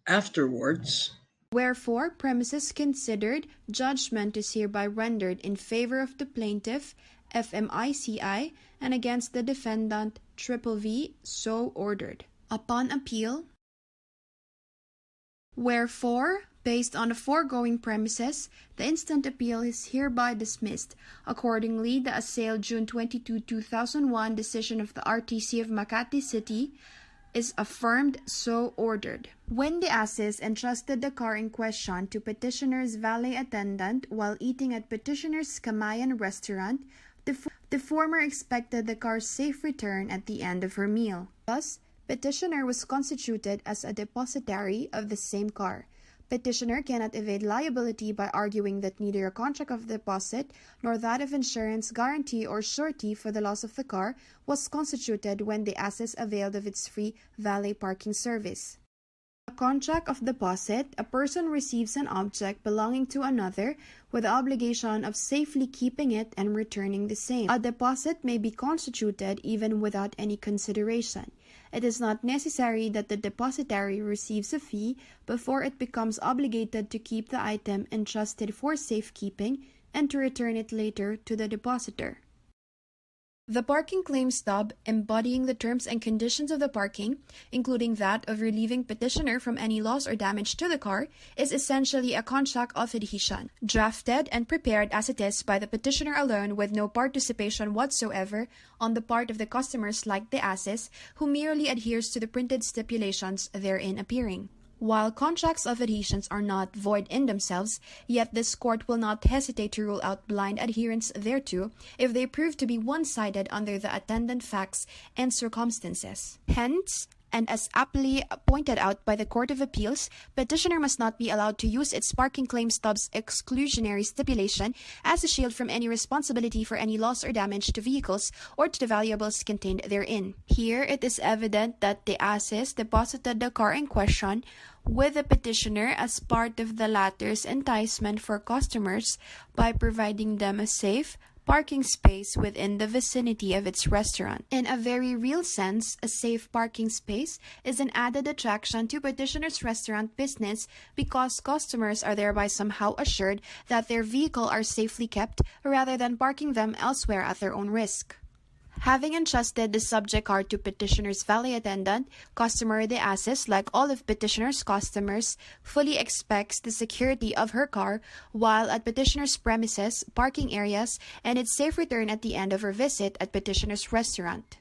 Afterwards, Wherefore, premises considered, judgment is hereby rendered in favor of the plaintiff, FMICI, and against the defendant, V, so ordered. Upon appeal, wherefore, based on the foregoing premises, the instant appeal is hereby dismissed. Accordingly, the assailed June 22, 2001 decision of the RTC of Makati City is affirmed, so ordered. When the Assis entrusted the car in question to petitioner's valet attendant while eating at petitioner's Kamayan restaurant, the former expected the car's safe return at the end of her meal. Thus, petitioner was constituted as a depositary of the same car. Petitioner cannot evade liability by arguing that neither a contract of deposit nor that of insurance, guarantee, or surety for the loss of the car was constituted when the Assis availed of its free valet parking service. A contract of deposit, a person receives an object belonging to another with the obligation of safely keeping it and returning the same. A deposit may be constituted even without any consideration. It is not necessary that the depositary receives a fee before it becomes obligated to keep the item entrusted for safekeeping and to return it later to the depositor. The parking claim stub, embodying the terms and conditions of the parking, including that of relieving petitioner from any loss or damage to the car, is essentially a contract of adhesion, drafted and prepared as it is by the petitioner alone with no participation whatsoever on the part of the customers like the Assis, who merely adheres to the printed stipulations therein appearing. While contracts of adhesion are not void in themselves, yet this court will not hesitate to rule out blind adherence thereto if they prove to be one-sided under the attendant facts and circumstances. Hence, and as aptly pointed out by the Court of Appeals, petitioner must not be allowed to use its parking claim stub's exclusionary stipulation as a shield from any responsibility for any loss or damage to vehicles or to the valuables contained therein. Here, it is evident that the Assis deposited the car in question with the petitioner as part of the latter's enticement for customers by providing them a safe parking space within the vicinity of its restaurant. In a very real sense, a safe parking space is an added attraction to petitioner's restaurant business because customers are thereby somehow assured that their vehicle are safely kept rather than parking them elsewhere at their own risk. Having entrusted the subject car to petitioner's valet attendant, customer the Assis, like all of petitioner's customers, fully expects the security of her car while at petitioner's premises, parking areas, and its safe return at the end of her visit at petitioner's restaurant.